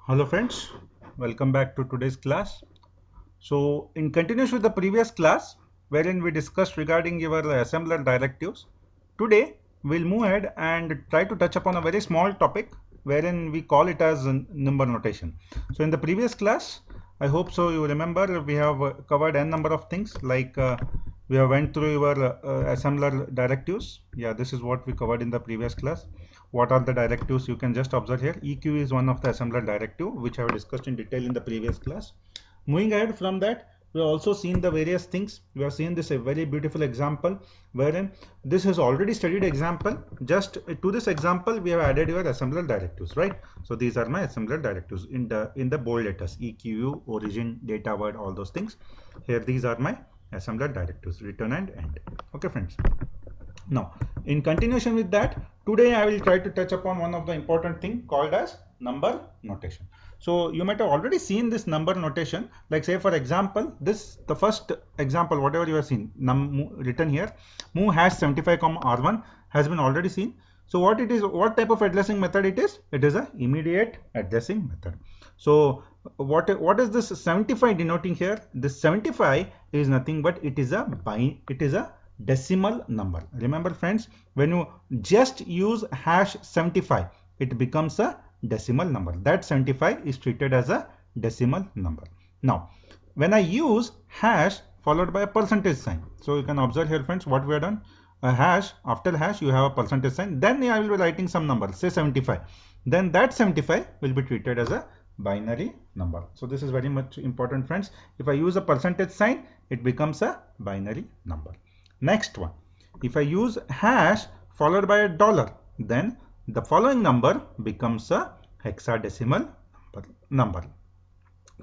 Hello friends, welcome back to today's class. So in continuation with the previous class wherein we discussed regarding your assembler directives, today we'll move ahead and try to touch upon a very small topic wherein we call it as number notation. So in the previous class, I hope so you remember we have covered n number of things like we have went through your assembler directives. Yeah, this is what we covered in the previous class. What are the directives? You can just observe here. EQ is one of the assembler directive which I have discussed in detail in the previous class. Moving ahead from that, we have also seen the various things. We have seen this a very beautiful example wherein this is already studied example. Just to this example we have added your assembler directives, right? So these are my assembler directives in the bold letters: EQ, origin, data word, all those things. Here these are my assembler directives, return and end. Okay friends. Now, in continuation with that, today I will try to touch upon one of the important thing called as number notation. So you might have already seen this number notation, like say for example, the first example, whatever you have seen, written here, move hash 75, R1 has been already seen. So what it is, what type of addressing method it is? It is a immediate addressing method. So what is this 75 denoting here? This 75 is nothing but it is a decimal number. Remember friends, when you just use hash 75, it becomes a decimal number. That 75 is treated as a decimal number. Now when I use hash followed by a percentage sign, so you can observe here friends what we have done. A hash, after hash you have a percentage sign, then I will be writing some number, say 75, then that 75 will be treated as a binary number. So this is very much important friends. If I use a percentage sign, it becomes a binary number. Next one, if I use hash followed by a dollar, then the following number becomes a hexadecimal number.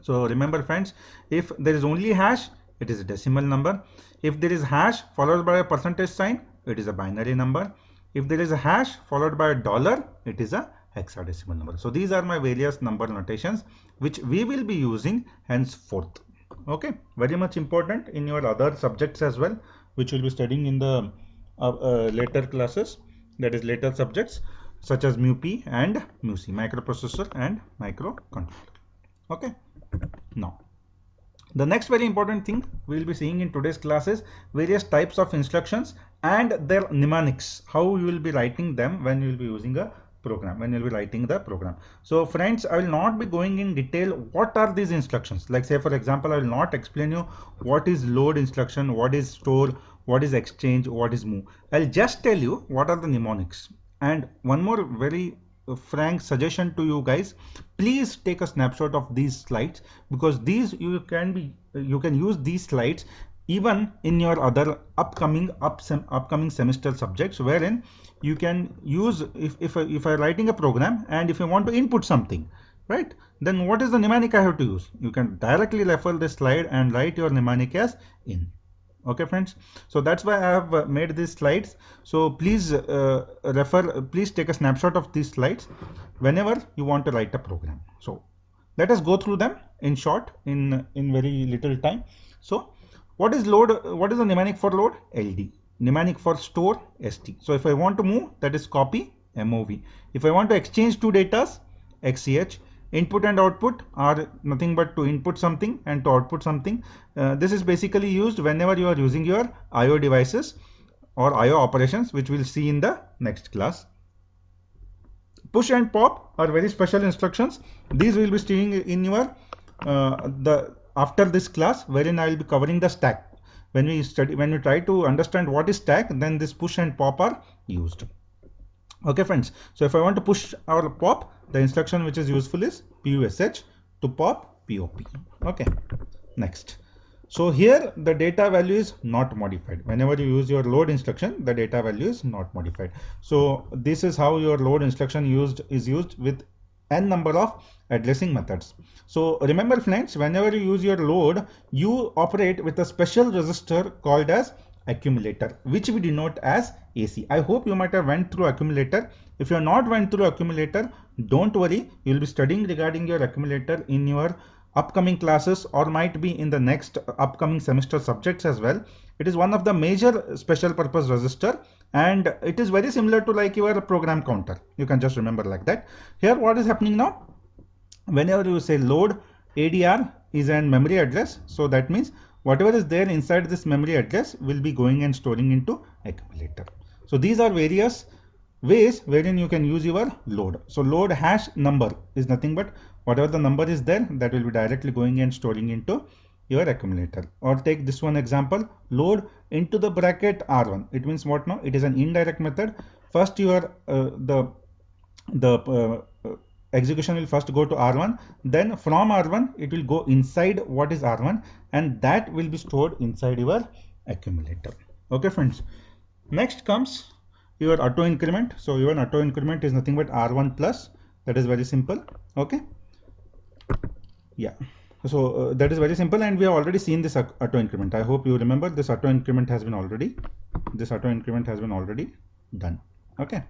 So remember friends, if there is only hash, it is a decimal number. If there is hash followed by a percentage sign, it is a binary number. If there is a hash followed by a dollar, it is a hexadecimal number. So these are my various number notations which we will be using henceforth. Okay, very much important in your other subjects as well, which will be studying in the later classes, that is later subjects such as MUP and MUC, microprocessor and microcontroller. Okay, now the next very important thing we will be seeing in today's class is various types of instructions and their mnemonics, how you will be writing them when you will be using a program, when you will be writing the program. So friends, I will not be going in detail what are these instructions. Like say for example, I will not explain you what is load instruction, what is store, what is exchange, what is move. I'll just tell you what are the mnemonics. And one more very frank suggestion to you guys, please take a snapshot of these slides, because these you can use these slides even in your other upcoming semester subjects, wherein you can use, if I'm writing a program and if you want to input something, right, then what is the mnemonic I have to use? You can directly refer this slide and write your mnemonic as in. Okay friends, so that's why I have made these slides. So please please take a snapshot of these slides whenever you want to write a program. So let us go through them in short, in very little time. So what is load? What is the mnemonic for load? LD. Mnemonic for store? ST. So if I want to move, that is copy, MOV. If I want to exchange two datas, XCH. Input and output are nothing but to input something and to output something. This is basically used whenever you are using your IO devices or IO operations, which we'll see in the next class. Push and pop are very special instructions. These will be staying in your after this class, wherein I will be covering the stack. When we try to understand what is stack, then this push and pop are used. Okay friends, so if I want to push or pop, the instruction which is useful is PUSH, to pop POP. Okay, next. So here the data value is not modified. Whenever you use your load instruction, the data value is not modified. So this is how your load instruction is used with n number of addressing methods. So remember friends, whenever you use your load, you operate with a special register called as accumulator, which we denote as AC. I hope you might have went through accumulator. If you have not went through accumulator, don't worry, you will be studying regarding your accumulator in your upcoming classes, or might be in the next upcoming semester subjects as well. It is one of the major special purpose register, and it is very similar to like your program counter. You can just remember like that. Here what is happening now? whenever you say load ADR is an memory address, so that means whatever is there inside this memory address will be going and storing into accumulator. So these are various ways wherein you can use your load. So load hash number is nothing but whatever the number is there, that will be directly going and storing into your accumulator. Or take this one example, load into the bracket R1. It means what now? It is an indirect method. First your execution will first go to R1, then from R1 it will go inside what is R1, and that will be stored inside your accumulator. Okay friends, next comes your auto increment. So your auto increment is nothing but R1 plus, that is very simple. Okay, yeah, so that is very simple, and we have already seen this auto increment. I hope you remember this auto increment has been already done. Okay,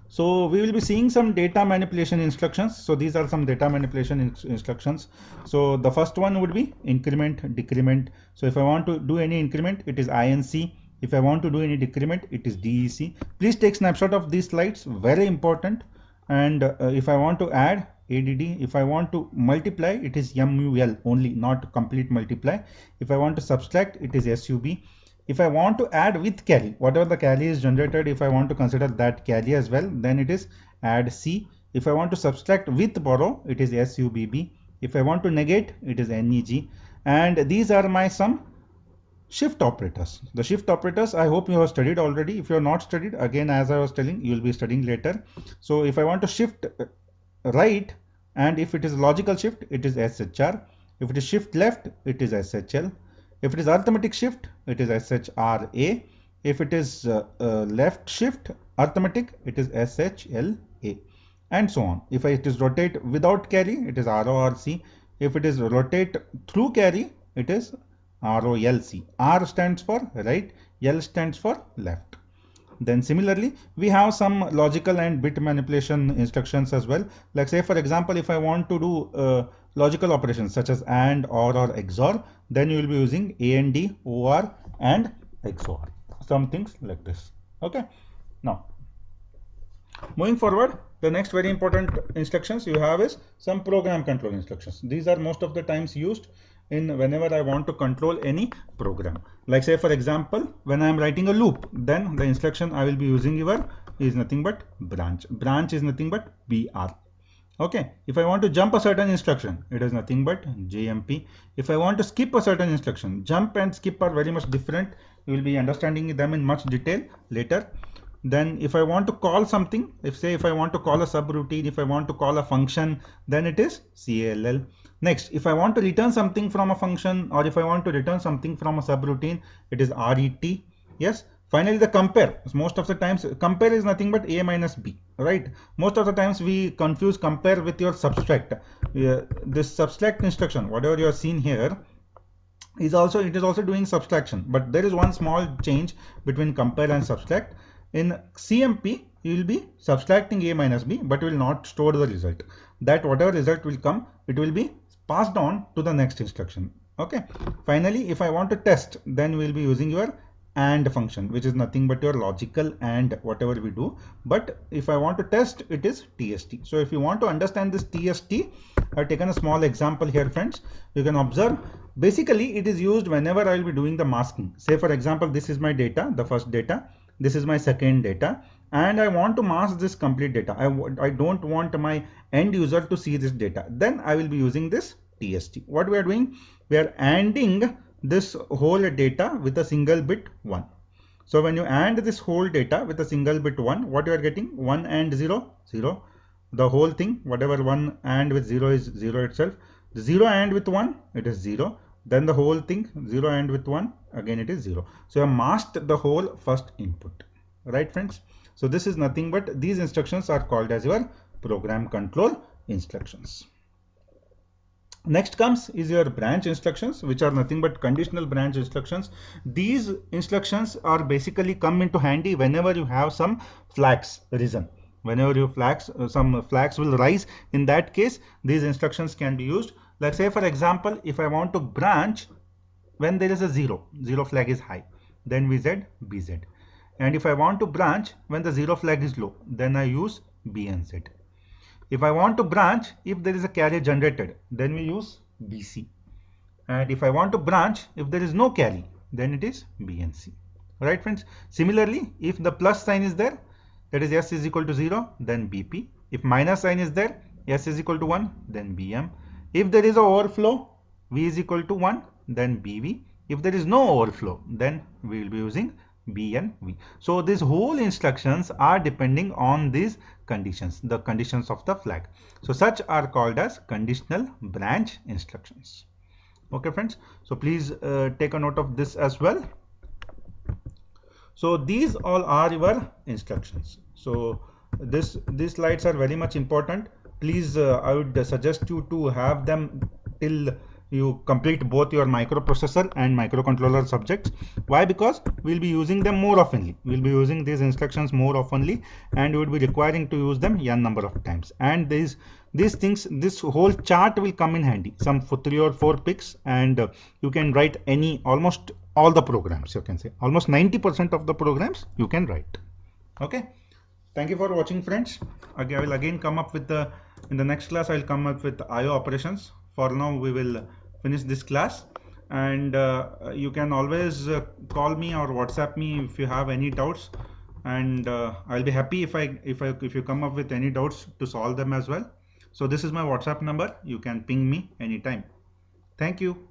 so we will be seeing some data manipulation instructions. So these are some data manipulation instructions. So the first one would be increment, decrement. So if I want to do any increment, it is INC. If I want to do any decrement, it is DEC. Please take snapshot of these slides, very important. And if I want to add, ADD. If I want to multiply, it is MUL only, not complete multiply. If I want to subtract, it is SUB. If I want to add with carry, whatever the carry is generated, if I want to consider that carry as well, then it is add C. If I want to subtract with borrow, it is SUBB. If I want to negate, it is NEG. And these are my some shift operators. The shift operators, I hope you have studied already. If you have not studied, again, as I was telling, you will be studying later. So if I want to shift right, and if it is logical shift, it is SHR. If it is shift left, it is SHL. If it is arithmetic shift, it is SHRA. If it is left shift arithmetic, it is SHLA, and so on. If it is rotate without carry, it is RORC. If it is rotate through carry, it is ROLC. R stands for right, L stands for left. Then similarly, we have some logical and bit manipulation instructions as well. Like say for example, if I want to do logical operations such as AND, OR XOR, then you will be using AND, OR and XOR. Some things like this. Okay. Now, moving forward, the next very important instructions you have is some program control instructions. These are most of the times used in whenever I want to control any program. Like say for example, when I am writing a loop, then the instruction I will be using here is nothing but branch. Branch is nothing but BR. Okay, if I want to jump a certain instruction, it is nothing but JMP. If I want to skip a certain instruction, jump and skip are very much different. You will be understanding them in much detail later. Then if I want to call something, if I want to call a subroutine, if I want to call a function, then it is CALL. Next, if I want to return something from a function, or if I want to return something from a subroutine, it is RET. Yes. Finally, the compare. Most of the times, compare is nothing but A minus B, right? Most of the times we confuse compare with your subtract. This subtract instruction, whatever you are seeing here, it is also doing subtraction. But there is one small change between compare and subtract. In CMP, you will be subtracting A minus B, but will not store the result. That whatever result will come, it will be passed on to the next instruction. Okay. Finally, if I want to test, then we will be using your AND function, which is nothing but your logical AND whatever we do. But if I want to test, it is TST. So if you want to understand this TST, I've taken a small example here, friends. You can observe. Basically, it is used whenever I will be doing the masking. Say for example, this is my data, the first data. This is my second data, and I want to mask this complete data. I don't want my end user to see this data. Then I will be using this TST. What we are doing? We are ANDing this whole data with a single bit 1. So when you AND this whole data with a single bit 1, what you are getting? 1 and 0, 0. The whole thing, whatever 1 AND with 0 is 0 itself. The 0 AND with 1, it is 0. Then the whole thing, 0 AND with 1, again it is 0. So you have masked the whole first input. Right, friends? So this is nothing but these instructions are called as your program control instructions. Next comes is your branch instructions, which are nothing but conditional branch instructions. These instructions are basically come into handy whenever you have some flags risen. Whenever you some flags will rise, in that case, these instructions can be used. Let's say, for example, if I want to branch when there is a 0 flag is high, then VZ, BZ. And if I want to branch when the 0 flag is low, then I use BNZ. If I want to branch, if there is a carry generated, then we use BC. And if I want to branch, if there is no carry, then it is B and C. Right, friends? Similarly, if the plus sign is there, that is S is equal to 0, then BP. If minus sign is there, S is equal to 1, then BM. If there is an overflow, V is equal to 1, then BV. If there is no overflow, then we will be using B and V. So these whole instructions are depending on these conditions, the conditions of the flag. So such are called as conditional branch instructions. Okay, friends. So please take a note of this as well. So these all are your instructions. So these slides are very much important. Please, I would suggest you to have them till you complete both your microprocessor and microcontroller subjects. Why? Because we'll be using them more oftenly. We'll be using these instructions more oftenly, and you would be requiring to use them n number of times. And these things, this whole chart will come in handy. Some 3 or 4 picks, and you can write almost all the programs. You can say almost 90% of the programs you can write. Okay. Thank you for watching, friends. Okay, I will again come up with in the next class I will come up with IO operations. For now we will finish this class, and you can always call me or WhatsApp me if you have any doubts, and I'll be happy if you come up with any doubts to solve them as well. So this is my WhatsApp number. You can ping me anytime. Thank you.